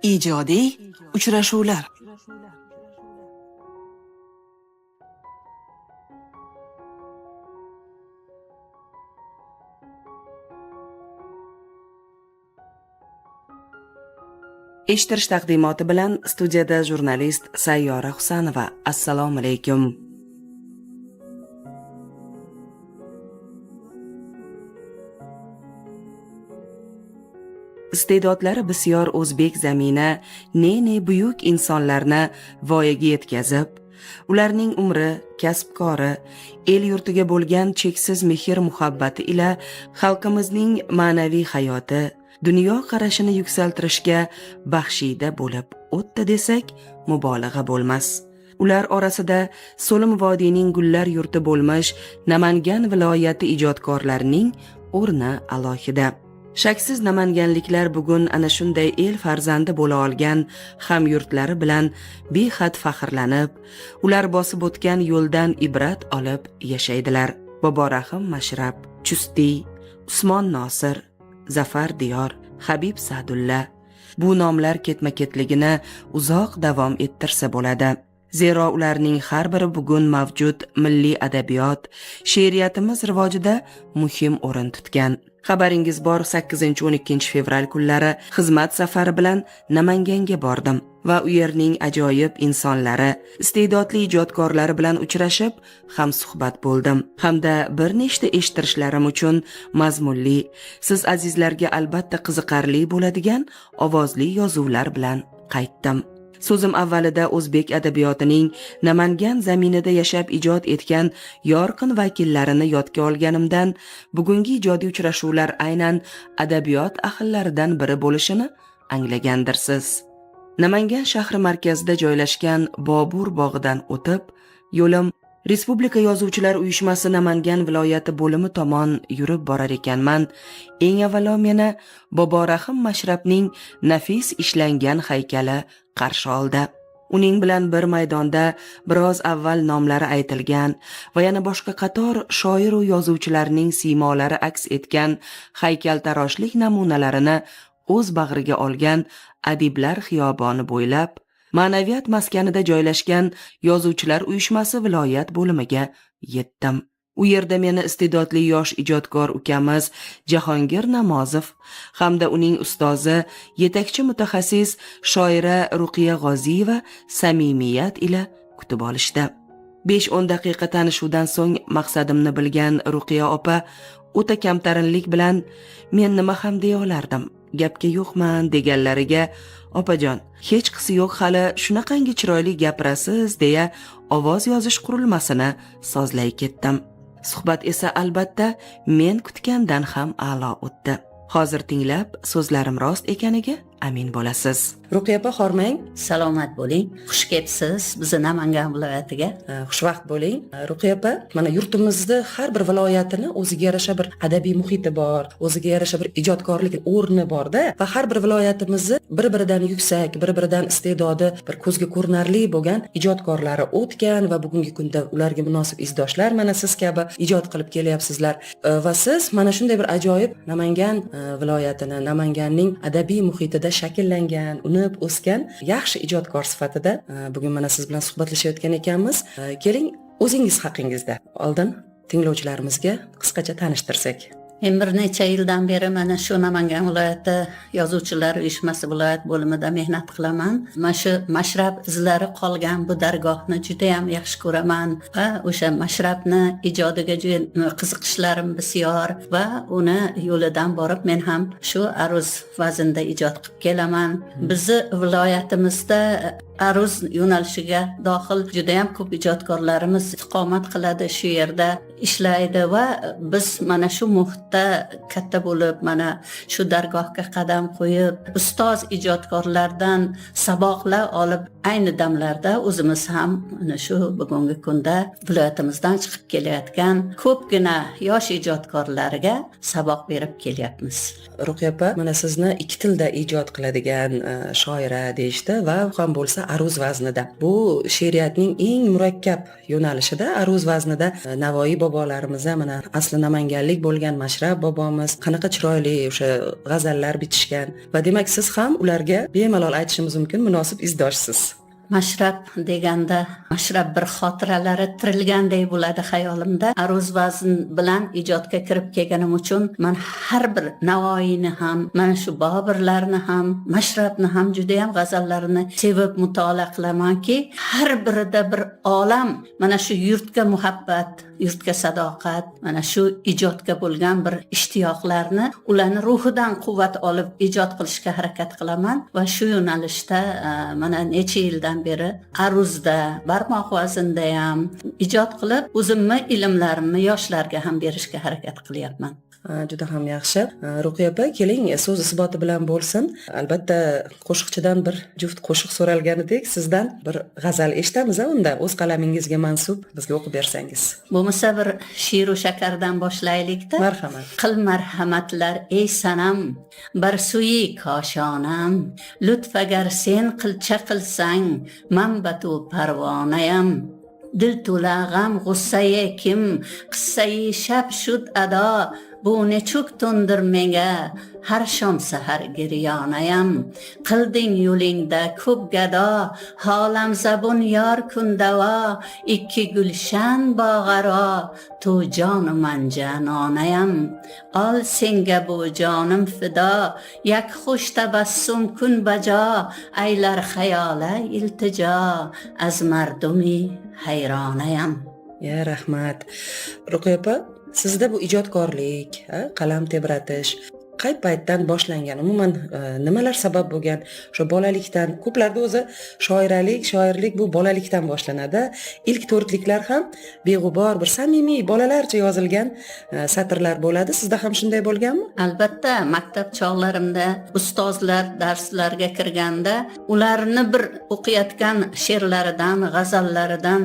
Ijodiy uchrashuvlar. Eshittirish taqdimoti bilan studiyada jurnalist Sayyora Husanova. Assalomu alaykum. Iste'dodlari bisyor o'zbek zamina ne buyuk insonlarni voyaga yetkazib, ularning umri, kasb-kori, el yurtiga bo'lgan cheksiz mehr muhabbati ila xalqimizning ma'naviy hayoti, dunyo qarashini yuksaltirishga baxshida bo'lib o'tdi desak, mubolag'a bo'lmas. Ular orasida So'lim vodiyning gullar yurti bo'lmish Namangan viloyati ijodkorlarining o'rni alohida. Shaksiz namanganliklar bugun ana shunday el farzandi bo'la olgan hamyurtlari bilan behad faxrlanib, ular bosib o'tgan yo'ldan ibrat olib yashaydilar. Boborahim Mashrab, Chustiy, Usmon Nosir, Zafar Diyor, Habib Sa'dulla. Bu nomlar ketma-ketligini uzoq davom ettirsa bo'ladi. Zero ularning har biri bugun mavjud milliy adabiyot, she'riyatimiz rivojida muhim o'rin tutgan. Xabaringiz bor, 8-12 fevral kunlari xizmat safari bilan Namanganga bordim va u yerning ajoyib insonlari, iste'dodli ijodkorlari bilan uchrashib, hamsuhbat bo'ldim. Hamda bir nechta eshittirishlarim uchun mazmunli, siz azizlarga albatta qiziqarli bo'ladigan ovozli yozuvlar bilan qaytdim. So'zim avvalida o'zbek adabiyotining Namangan zaminida yashab ijod etgan yorqin vakillarini yodga olganimdan, bugungi ijodiy uchrashuvlar aynan adabiyot ahllaridan biri bo'lishini anglagandirsiz. Namangan shahri markazida joylashgan Bobur bog'idan o'tib, yo'lim Respublika Yozuvchilar uyushmasi Namangan viloyati bo'limi tomon yurib borar ekanman. Eng avvalo meni Boborahim Mashrabning nafis ishlangan haykali qarshi oldi. Uning bilan bir maydonda biroz avval nomlari aytilgan va yana boshqa qator shoir va yozuvchilarning siymolari aks etgan haykaltaroshlik namunalarini o'z bag'riga olgan Adiblar xiyoboni bo'ylab Ma'naviyat maskanida joylashgan Yozuvchilar uyushmasi viloyat bo'limiga yetdim. U yerda meni iste'dodli yosh ijodkor ukamiz Jahongir Namozov hamda uning ustozi, yetakchi mutaxassis shoira Ruqiya G'oziyeva samimiyat ila kutib olishdi. 5-10 daqiqa tanishuvdan so'ng maqsadimni bilgan Ruqiya opa o'ta kamtarinlik bilan men nima ham deya olardim, gapga yo'qman deganlariga, opajon, hech qisi yo'q, hali shunaqangi chiroyli gapirasiz deya ovoz yozish qurilmasini sozlay ketdim. Suhbat esa albatta men kutgandan ham a'lo o'tdi. Hozir tinglab so'zlarim rost ekaniga amin bo'lasiz. Ruqiya opa, hormang. Salomat bo'ling. Xush kelibsiz bizni Namangan viloyatiga. Xushvaqt bo'ling. Ruqiya opa, mana yurtimizni har bir viloyatini o'ziga yarasha bir adabiy muhiti bor, o'ziga yarasha bir ijodkorlik o'rni bor-da, va har bir viloyatimizni bir-biridan yuksak, bir-biridan iste'dodi bir ko'zga ko'rinarli bo'lgan ijodkorlari o'tgan va bugungi kunda ularga munosib izdoshlar mana siz kabi ijod qilib kelyapsizlar. Va siz mana shunday bir ajoyib Namangan viloyatini, Namanganning adabiy muhitida shakllangan, unib o'sgan yaxshi ijodkor sifatida bugun mana siz bilan suhbatlashayotgan ekanmiz. Keling, o'zingiz haqingizda oldin tinglovchilarimizga qisqacha tanishtirsak. Men bir necha yildan beri mana shu Namangan viloyati Yozuvchilar uyushmasi viloyat bo'limida mehnat qilaman. Mana shu Mashrab izlari qolgan bu dargohni juda ham yaxshi ko'raman va o'sha Mashrabni ijodiga juda qiziqishlarim bisyor va uni yo'lidan borib men ham shu aruz vaznda ijod qilib kelaman. Bizni viloyatimizda aruz yo'nalishiga dohil juda ham ko'p ijodkorlarimiz istiqomat qiladi, shu yerda ishlaydi va biz mana shu muhitda katta bo'lib, mana shu dargohga qadam qo'yib, ustoz ijodkorlardan saboqlar olib, ayni damlarda o'zimiz ham mana shu bugungi kunda viloyatimizdan chiqib kelayotgan ko'pgina yosh ijodkorlarga saboq berib kelyapmiz. Ruqiya opa, mana sizni ikki tilda ijod qiladigan shoira deyishdi va ham bo'lsa aruz vaznida. Bu she'riyatning eng murakkab yo'nalishida aruz vaznida Navoiy bobolarimiz mana asli namanganlik bo'lgan Mashrab bobomiz qanaqa chiroyli o'sha g'azallar bitishgan va demak siz ham ularga bemalol aytishimiz mumkin munosib izdoshsiz. Mashrab deganda Mashrab bir xotiralari tirilgandek bo'ladi xayolimda. Aruz vazn bilan ijodga kirib kelganim uchun men har bir Navoiyni ham, mana shu Bobirlarni ham, Mashrabni ham juda ham g'azallarini sevib mutolaa qilamanki, har birida bir olam, mana shu yurtga muhabbat, yurtga sadoqat, mana shu ijodga bo'lgan bir ishtiyoqlarni ularni ruhidan quvvat olib ijod qilishga harakat qilaman va shu yo'nalishda mana necha yildan beri Aruzda, barmoq vaznda ham ijod qilib, o'zimni ilmlarimni yoshlarga ham berishga harakat qilyapman. Juda ham yaxshi. Ruqiya opa, keling so'z isboti bilan bo'lsin. Albatta qo'shiqchidan bir juft qo'shiq so'ralganidek, sizdan bir g'azal eshitamiz unda o'z qalamingizga mansub bizga o'qib bersangiz. Bo'lmasa bir shiru shakardan boshlaylik-da. Marhamat. Qil marhamatlar ey sanam, bir suyi koshonam, lutf agar sen qilcha qilsang, manbatu parvonayam. Dil to'la g'am g'ussaye kim, qissayi shab shud ado, bu nechuk tundir menga, har shom sahar giryonayam. Qilding yo'lingda ko'p gado, holam zabun yor kundavo, ikki gulshan bog'aro, tu jonu man janonayam. Ol senga bu jonim fido, yak xush tabassum kun bajo, aylar xayola iltijo, az mardumi hayronayam. Ya rahmat. Ruqiya opa, sizda bu ijodkorlik, qalam tebratish qay paytdan boshlangan? Umuman nimalar sabab bo'lgan? Shu bolalikdan, ko'plarda o'zi shoirlik bu bolalikdan boshlanadi. İlk to'rtliklar ham beg'ubor, bir samimiy bolalarcha yozilgan satrlar bo'ladi. Sizda ham shunday bo'lganmi? Albatta, maktab chog'larimda ustozlar darslarga kirganda ularni bir o'qiyotgan she'rlaridan, g'azallaridan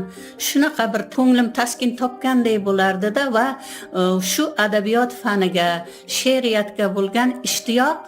shunaqa bir ko'nglim taskin topgandek bo'lardi-da va shu adabiyot faniga, she'riyatga bo'lgan ishtiyoq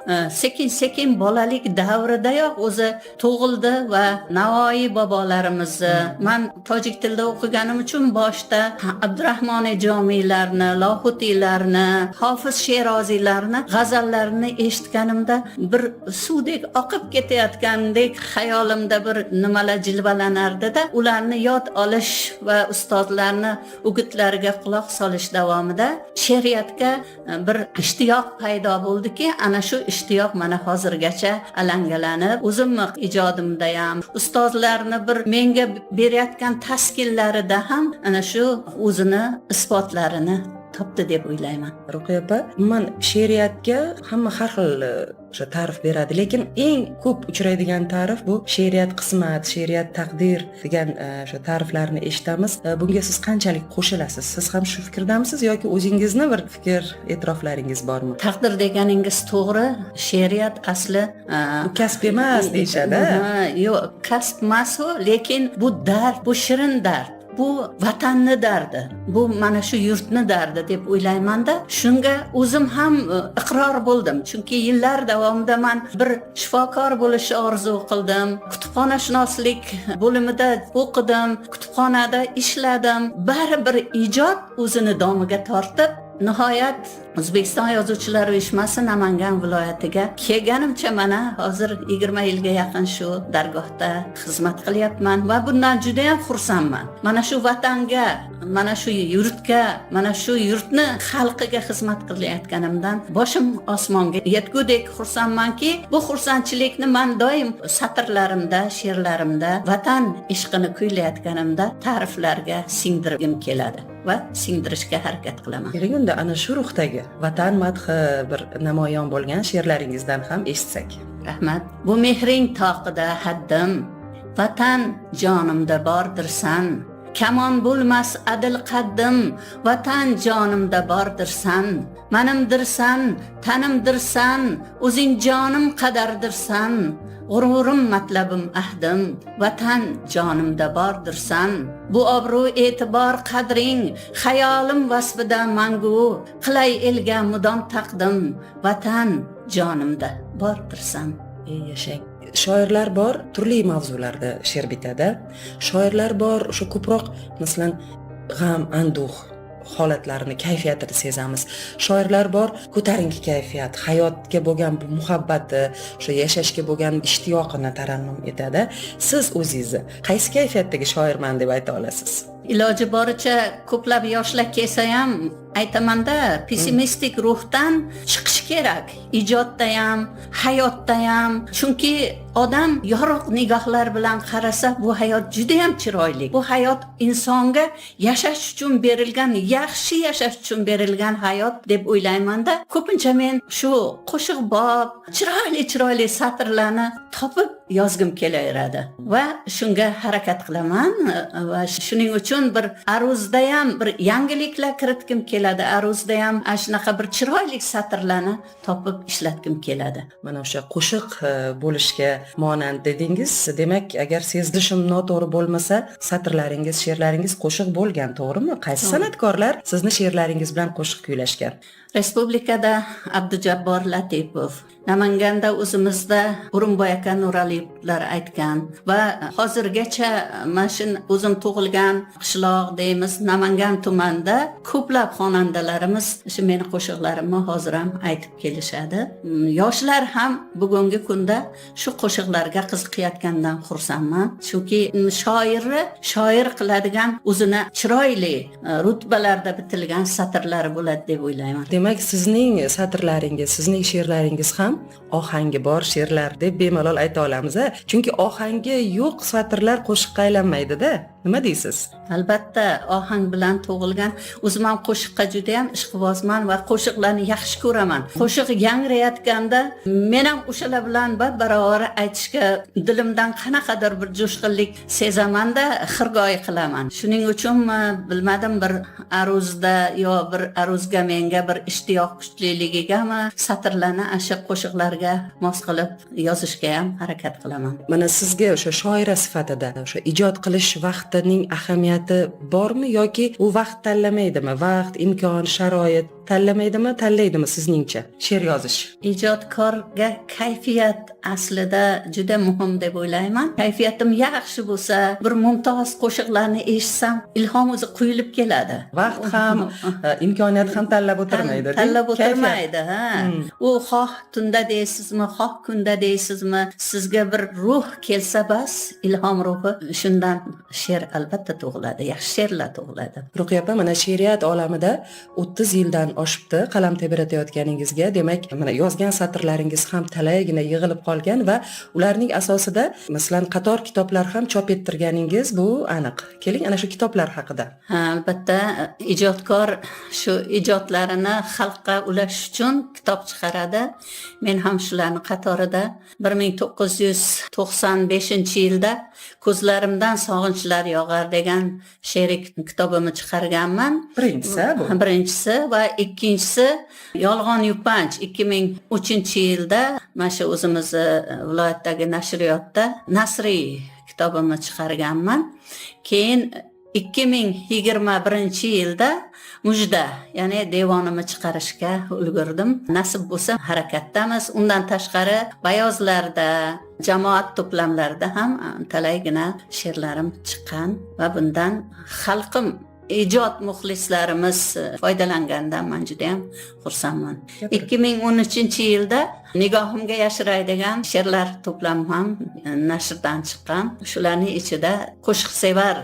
sekin-sekin bolalik davridayoq o'zi tug'ildi va Navoiy bobolarimizni men tojik tilida o'qiganim uchun boshda Abdurahmoni Jomiylarni, Lohutiylarni, Hofiz Sheroziylarni g'azallarini eshitganimda bir suvdek oqib ketayotgandek xayolimda bir nimalar jilvalanardi-da, ularni yod olish va ustozlarni o'gitlariga quloq solish davomida she'riyatga bir ishtiyoq paydo bo'ldiki, ana shu ishtiyoq mana hozirgacha alangalanib, o'zimni ijodimda ham, ustozlarni bir menga berayotgan taskinlarida ham ana shu o'zini isbotlarini topdi deb o'ylayman. Ruqiya opa, umuman she'riyatga hamma har xil o'sha ta'rif beradi, lekin eng ko'p uchraydigan ta'rif bu she'riyat qismat, she'riyat taqdir degan o'sha ta'riflarni eshitamiz. Bunga siz qanchalik qo'shilasiz? Siz ham shu fikrdamisiz yoki o'zingizni bir fikr, e'tiroflaringiz bormi? Taqdir deganingiz to'g'ri, she'riyat asli bu kasb emas deyshadi. Yo'q, kasb emas u, lekin bu dard, bu shirin dard. Bu vatanni dardi, bu mana shu yurtni dardi deb o'ylayman-da. Shunga o'zim ham iqror bo'ldim. Chunki yillar davomida men bir shifokor bo'lishni orzu qildim. Kutubxonashunoslik bo'limida o'qidim, kutubxonada ishladim. Baribir ijod o'zini domiga tortib, nihoyat O'zbekiston Yozuvchilar Uyushmasi Namangan viloyatiga kelganimcha mana hozir 20 yilga yaqin shu dargohda xizmat qilyapman va bundan juda ham xursandman. Mana shu vatanga, mana shu yurtga, mana shu yurtni xalqiga xizmat qilayotganimdan boshim osmonga yetgudek xursandmanki, bu xursandchilikni men doim satrlarimda, she'rlarimda vatan ishqini kuylayotganimda ta'riflarga singdirgim keladi va singdirishga harakat qilaman. Keling unda ana shu ruhdagi vatan madhi bir namoyon bo'lgan she'rlaringizdan ham eshitsak. Rahmat. Bu mehring toqida haddim, vatan jonimda bordirsan. Kamon bo'lmas adil qaddim, vatan jonimda bordirsan. Manimdirsan, tanimdirsan, o'zing jonim qadardirsan. G'ururim matlabim ahdim, vatan jonimda bordirsan. Bu obro' e'tibor qadring, xayolim vasfida mangu, qilay elga mudom taqdim, vatan jonimda bordirsan. Ey yashang. Shoirlar bor, turli mavzularda she'r bitadi. Shoirlar bor, o'sha ko'proq masalan g'am, anduh, holatlarini, kayfiyatini sezamiz. Shoirlar bor, ko'tarinki kayfiyat, hayotga bo'lgan bu muhabbati, o'sha yashashga bo'lgan ishtiyoqini tarannum etadi. Siz o'zingizni qaysi kayfiyatdagi shoirman deb ayta olasiz? Iloji boricha ko'plab yoshlar kelsa ham aytamanda, pessimistik ruhdan chiqish kerak. Ijodda ham, hayotda ham. Chunki odam yorug' nigohlar bilan qarasa, bu hayot juda ham chiroyli. Bu hayot insonga yashash uchun berilgan, yaxshi yashash uchun berilgan hayot deb o'ylayman-da. Ko'pincha men shu qo'shiq bob, chiroyli satrlarni topib yozgim kelaveradi va shunga harakat qilaman va shuning uchun bir aruzda ham bir yangiliklar kiritgim keladi. Aruzda ham shunaqa bir chiroyli satrlarni topib ishlatgim keladi. Mana o'sha qo'shiq bo'lishga monand dedingiz. Demak, agar sezilishim noto'g'ri bo'lmasa, satrlaringiz, she'rlaringiz qo'shiq bo'lgan, to'g'rimi? Qaysi san'atkorlar sizni she'rlaringiz bilan qo'shiq kuylashgan? Respublikada Abdujabbor Latipov, Namanganda o'zimizda O'rinboy aka Nuraliyevlar aytgan va hozirgacha mana shu o'zim tug'ilgan qishloq deymiz, Namangan tumanida ko'plab xonandalarimiz shu meni qo'shiqlarimni hozir ham aytib kelishadi. Yoshlar ham bugungi kunda shu qo'shiqlarga qiziqayotgandan xursandman. Chunki shoirni shoir qiladigan o'zini chiroyli rutbalarda bitilgan satrlari bo'ladi deb o'ylayman. Demak, sizning satrlaringiz, sizning she'rlaringiz ham ohangi bor she'rlar deb bemalol ayta olamiz-a? Chunki ohangi yo'q satrlar qo'shiqqa aylanmaydi-da. Nima deysiz? Albatta, ohang bilan tug'ilgan. O'zim ham qo'shiqqa juda ham ishqibozman va qo'shiqlarni yaxshi ko'raman. Qo'shiq yangrayotganda men ham o'shalar bilan barobar aytishga dilimdan qanaqadir bir jo'shqinlik sezaman-da, xirgoyi qilaman. Shuning uchun bilmadim, bir aruzda yo bir aruzga menga bir ishtiyoq kuchliligigami satrlarni o'sha qo'shiqlarga mos qilib yozishga ham harakat qilaman. Mana sizga o'sha shoira sifatida o'sha ijod qilish vaqtining ahamiyati bormi yoki u vaqt tanlamaydimi? Vaqt, imkon, sharoit tanlamaydimi, tanlaydimi sizningcha she'r yozish? Ijodkorga kayfiyat aslida juda muhim deb o'ylayman. Kayfiyatim yaxshi bo'lsa, bir mumtoz qo'shiqlarni eshitsam, ilhom o'zi quyilib keladi. Vaqt ham, imkoniyat ham tanlab o'tirmaydi. Tanlab o'tirmaydi, ha. U xoh tunda deysizmi, xoh kunda deysizmi, sizga bir ruh kelsa bas, ilhom ruhi shundan she'r albatta tug'iladi, yaxshi she'rlar tug'iladi. Ruqiya opa, mana she'riyat olamida 30 yildan oshibdi qalam tebratayotganingizga. Demak, mana yozgan satrlaringiz ham talaygina yig'ilib qolgan va ularning asosida masalan qator kitoblar ham chop ettirganingiz bu aniq. Keling ana shu kitoblar haqida. Ha, albatta, ijodkor shu ijodlarini xalqqa ulash uchun kitob chiqaradi. Men ham shularning qatorida 1995-yilda Ko'zlarimdan sog'inchlar yog'ar degan she'riy kitobimni chiqarganman. Birinchisi va ikkinchisi Yolg'on yupanch 2003-yilda mana shu o'zimiz viloyatdagi nashriyotda Nasriy kitobimni chiqarganman. Keyin 2021-yilda Mujda, ya'ni devonimni chiqarishga ulgurdim. Nasib bo'lsa harakatdamiz. Undan tashqari bayozlarda, jamoat to'plamlarida ham talaygina she'rlarim chiqqan va bundan xalqim, ijod muxlislarimiz foydalangandan men juda ham xursandman. 2013-yilda Nigohimga yashiray degan she'rlar to'plami ham nashrdan chiqqan. Shularning ichida qo'shiqsevar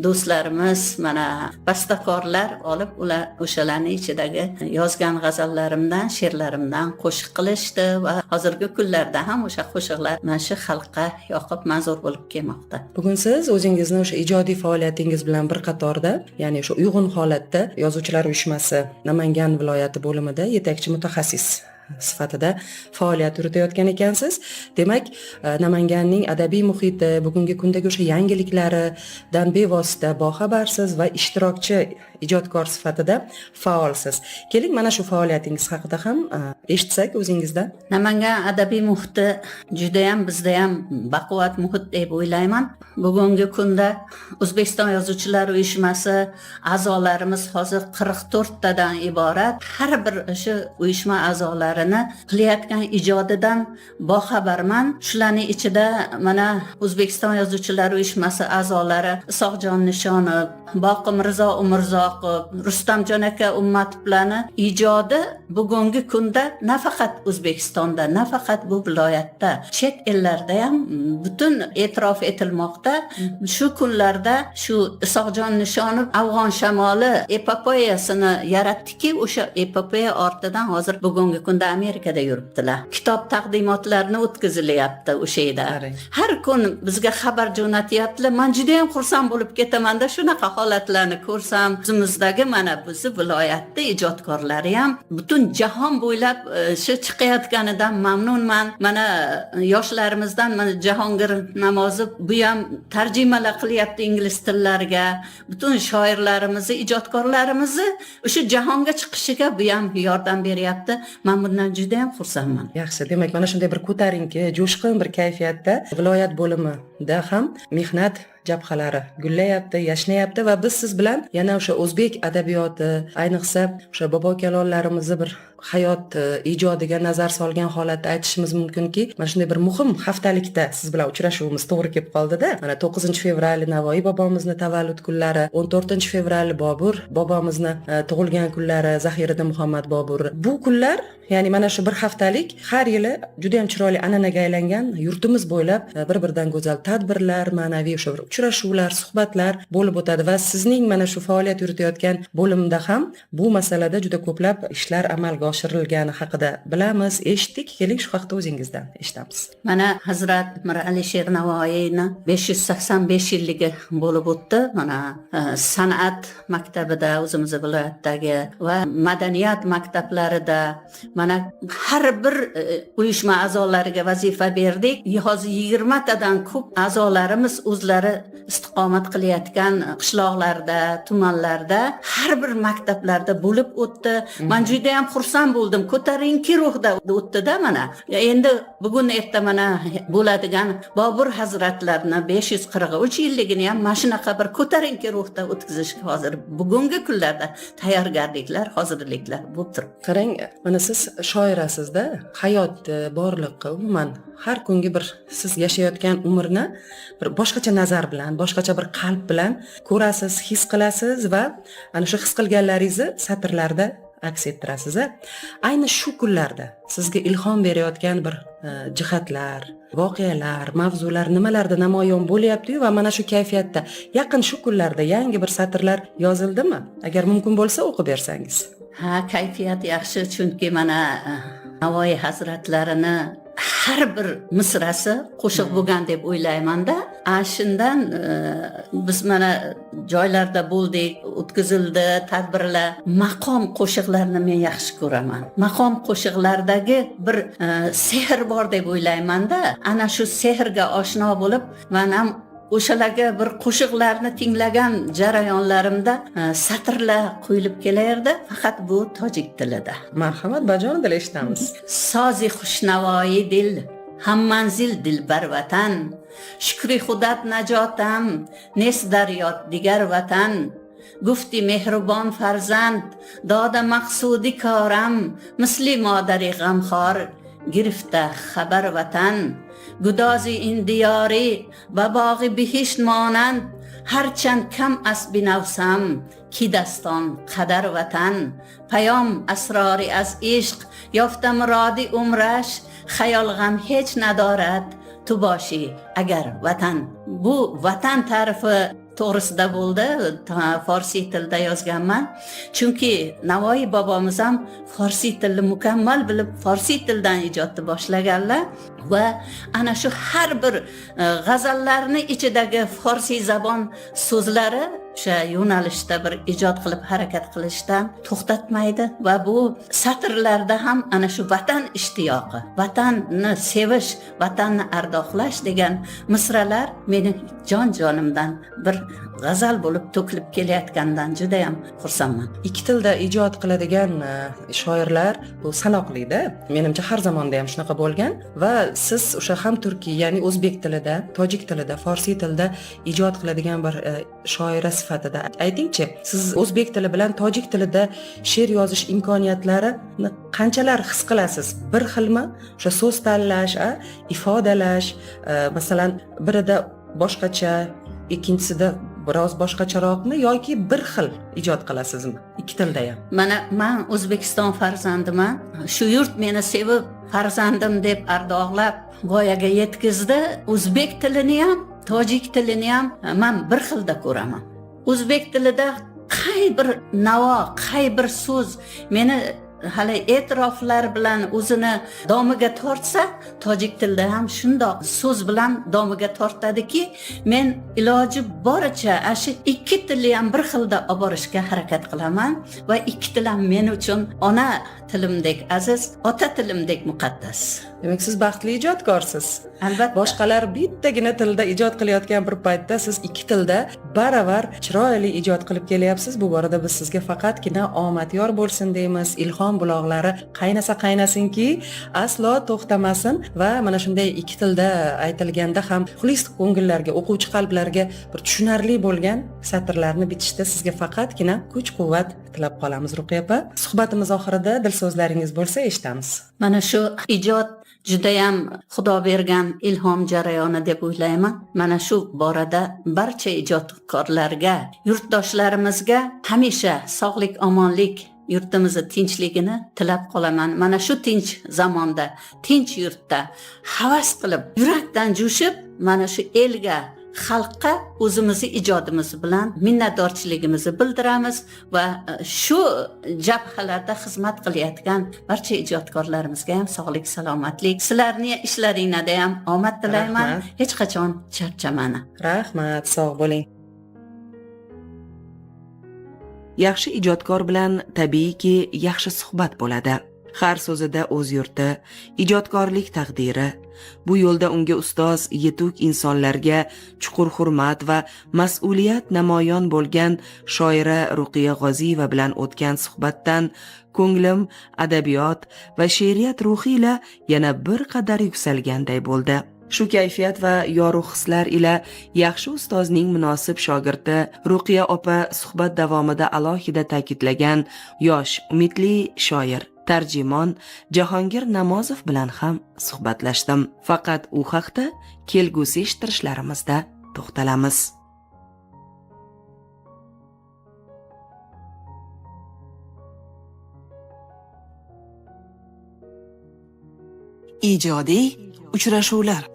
do'stlarimiz, mana bastakorlar olib, ular o'shalarning ichidagi yozgan g'azallarimdan, she'rlarimdan qo'shiq qilishdi va hozirgi kunlarda ham o'sha qo'shiqlar mana shu xalqqa yoqib manzur bo'lib kelmoqda. Bugun siz o'zingizni o'sha ijodiy faoliyatingiz bilan bir qatorda, ya'ni o'sha uyg'un holatda Yozuvchilar uyushmasi Namangan viloyati bo'limida yetakchi mutaxassis sifatida faoliyat yuritayotgan ekansiz. Demak, Namanganning adabiy muhiti, bugungi kundagi o'sha yangiliklaridan bevosita boxabarsiz va ishtirokchi ijodkor sifatida faolsiz. Keling, mana shu faoliyatingiz haqida ham eshitsak o'zingizdan. Namangan adabiy muhiti juda ham bizda ham baquvvat muhit deb o'ylayman. Bugungi kunda O'zbekiston Yozuvchilar uyushmasi a'zolarimiz hozir 44 tadan iborat. Har bir shu uyushma a'zolarini qilayotgan ijodidan boxabarman. Shularning ichida mana O'zbekiston Yozuvchilar uyushmasi a'zolari Isoqjon Nishonov, Boqim Mirzo Umurzoqov, Rustamjon aka Ummatovlarni ijodi bugungi kunda nafaqat O'zbekistonda, nafaqat bu viloyatda, chet ellarda ham butun e'tirof etilmoqda. Shu kunlarda shu Isoqjon Nishonov Afg'on shamoli epopoyasini yaratdiki, o'sha epopeya ortidan hozir bugungi kunda Amerikada yuribdilar. Kitob taqdimotlarini o'tkazilyapti o'sha yerda. Har kun bizga xabar jo'natyaptilar. Men juda ham xursand bo'lib ketaman-da shunaqa holatlarni ko'rsam. O'zimizdagi mana bizni viloyatda ijodkorlari ham butun jahon bo'ylab shu chiqayotganidan mamnunman. Mana yoshlarimizdan mana Jahongir Namozov bu ham tarjimalar qilyapti ingliz tillariga. Butun shoirlarimizni, ijodkorlarimizni o'sha jahonga chiqishiga bu ham yordam beryapti. Men bundan juda ham xursandman. Yaxshi, demak mana shunday bir ko'tarinki, jo'shqin bir kayfiyatda viloyat bo'limida ham mehnat jabhalari gullayapti, yashnayapti va biz siz bilan yana o'sha o'zbek adabiyoti, ayniqsa o'sha bobo kalonlarimizni bir hayot ijodiga nazar solgan holatda aytishimiz mumkinki, mana shunday bir muhim haftalikda siz bilan uchrashuvimiz to'g'ri kelib qoldi-da. Mana 9-fevral Navoiy bobomizni tavallud kunlari, 14-fevral Bobur bobomizni tug'ilgan kunlari, Zahiriddin Muhammad Bobur. Bu kunlar, ya'ni mana shu bir haftalik har yili juda ham chiroyli an'anaga aylangan yurtimiz bo'ylab bir-biridan go'zal tadbirlar, ma'naviy o'sha uchrashuvlar, suhbatlar bo'lib o'tadi va sizning mana shu faoliyat yuritayotgan bo'limda ham bu masalada juda ko'plab ishlar amalga oshirilgani haqida bilamiz, eshitdik. Keling shu haqda o'zingizdan eshitamiz. Mana Hazrat Mir Alisher Navoiyni 585 yilligi bo'lib o'tdi. Mana san'at maktabida, o'zimiz viloyatdagi va madaniyat maktablarida mana har bir uyushma a'zolariga vazifa berdik. Hozir 20 tadan ko'p a'zolarimiz o'zlari istiqomat qilayotgan qishloqlarda, tumanlarda, har bir maktablarda bo'lib o'tdi. Men juda ham xursand bo'ldim. Ko'tarinki ruhda o'tdi-da mana. Endi bugun erta mana bo'ladigan Bobur hazratlarini 543 yilligini ham mana shunaqa bir ko'tarinki ruhda o'tkazishga hozir bugungi kunlarda tayyorgarliklar, hozirliklar bo'lib turibdi. Qarang, mana siz shoirasiz-da, hayotni, borliqqa, umuman har kungi bir siz yashayotgan umrni bir boshqacha nazar bilan, boshqacha bir qalb bilan ko'rasiz, his qilasiz va ana shu his qilganlaringizni satrlarda aks ettirasiz. Ayni shu kunlarda sizga ilhom berayotgan bir jihatlar, voqealar, mavzular nimalarda namoyon bo'lyapti-yu va mana shu kayfiyatda yaqin shu kunlarda yangi bir satrlar yozildimi? Agar mumkin bo'lsa o'qib bersangiz. Ha, kayfiyat yaxshi, chunki mana Navoiy hazratlarini har bir misrasi qo'shiq bo'lgan deb o'ylayman-da. Shundan biz mana joylarda bo'ldik, o'tkazildi tadbirlar. Maqom qo'shiqlarini men yaxshi ko'raman. Maqom qo'shiqlardagi bir sehr bor deb o'ylayman-da. Ana shu sehrga oshno bo'lib, men ham o'shalarga bir qo'shiqlarni tinglagan jarayonlarimda satrlar qo'yilib kelardi, faqat bu tojik tilida. Marhamat, bajonidil eshitamiz. Sozi xushnavoyi dil, ham manzil dilbar vatan, shukri xudat najotam, nes daryot digar vatan. Gufti mehribon farzand, doda maqsudi koram, misli modari g'amxor, girifta xabar vatan. Gudozi in diyori va bog'i bihisht monand, harchand kam as binavsam ki daston qadar vatan. Payom asrori az ishq yofta murodi umrash, khayol g'am hech nadorat tu boshi agar vatan. Bu vatan ta'rifi to'g'risida bo'ldi, farsiy tilda yozganman. Chunki Navoiy bobomiz ham farsiy tilni mukammal bilib, farsiy tildan ijodni boshlaganlar va ana shu har bir g'azallarni ichidagi farsiy zabon so'zlari o'sha yo'nalishda bir ijod qilib harakat qilishdan to'xtatmaydi va bu satrlarda ham ana shu vatan ishtiyoqi, vatanni sevish, vatanni ardoqlash degan misralar meni jon-jonimdan bir g'azal bo'lib to'kilib kelayotganidan juda ham xursandman. Ikki tilda ijod qiladigan shoirlar bu sanoqli-da. Menimcha har zamonda ham shunaqa bo'lgan va siz o'sha ham turkiy, ya'ni o'zbek tilida, tojik tilida, farsiy tilida ijod qiladigan bir shoira sifatida aytingchi, siz o'zbek tili bilan tojik tilida she'r yozish imkoniyatlarini qanchalar his qilasiz? Bir xilmi? O'sha so'z tanlash, ifodalash, masalan, birida boshqacha, ikkinchisida biroz boshqacharoqmi yoki bir xil ijod qilasizmi? Ikki tilda ham. Mana men O'zbekiston farzandiman. Shu yurt meni sevib, farzandim deb ardoqlab voyaga yetkazdi. O'zbek tilini ham, tojik tilini ham men bir xilda ko'raman. O'zbek tilida qay bir navo, qay bir so'z meni hali e'tiroflar bilan o'zini domiga tortsa, tojik tilida ham shundoq so'z bilan domiga tortadiki, men iloji boricha shu ikki tilni ham bir xilda olib borishga harakat qilaman va ikki til ham men uchun ona tilimdek aziz, ota tilimdek muqaddas. Demak, siz baxtli ijodkorsiz. Albatta. Boshqalar bittagina tilda ijod qilayotgan bir paytda siz ikki tilda baravar chiroyli ijod qilib kelyapsiz. Bu borada biz sizga faqatgina omad yor bo'lsin deymiz. Ilhom buloqlari qaynasa qaynasinki, aslo to'xtamasin va mana shunday ikki tilda aytilganda ham xolis ko'ngillarga, o'quvchi qalblarga bir tushunarli bo'lgan satrlarni bitishda sizga faqatgina kuch-quvvat tilab qolamiz, Ruqiya opa. Suhbatimiz oxirida dil so'zlaringiz bo'lsa eshitamiz. Mana shu ijod judayam Xudo bergan ilhom jarayoni deb o'ylayman. Mana shu borada barcha ijodkorlarga, yurtdoshlarimizga hamisha sog'lik, omonlik, yurtimizni tinchligini tilab qolaman. Mana shu tinch zamonda, tinch yurtda havas qilib, yurakdan jo'shib, mana shu elga, xalqqa o'zimizni ijodimiz bilan minnatdorchiligimizni bildiramiz va shu jabhalarda xizmat qilayotgan barcha ijodkorlarimizga ham sog'lik, salomatlik, sizlarning ishlaringizda ham omad tilayman. Hech qachon charchamani. Rahmat, sog' bo'ling. Yaxshi ijodkor bilan tabiiyki yaxshi suhbat bo'ladi. Har so'zida o'z yurti, ijodkorlik taqdiri. Bu yo'lda unga ustoz yetuk insonlarga chuqur hurmat va mas'uliyat namoyon bo'lgan shoira Ruqiya G'oziyeva bilan o'tgan suhbatdan ko'nglim adabiyot va she'riyat ruhiyla yana bir qadar yuksalganday bo'ldi. Shu kayfiyat va yorug' hislar ila yaxshi ustozning munosib shogirdi Ruqiya opa suhbat davomida alohida ta'kidlagan yosh umidli shoir tarjimon Jahongir Namozov bilan ham suhbatlashdim. Faqat u haqda kelgusi eshittirishlarimizda to'xtalamiz. Ijodiy uchrashuvlar.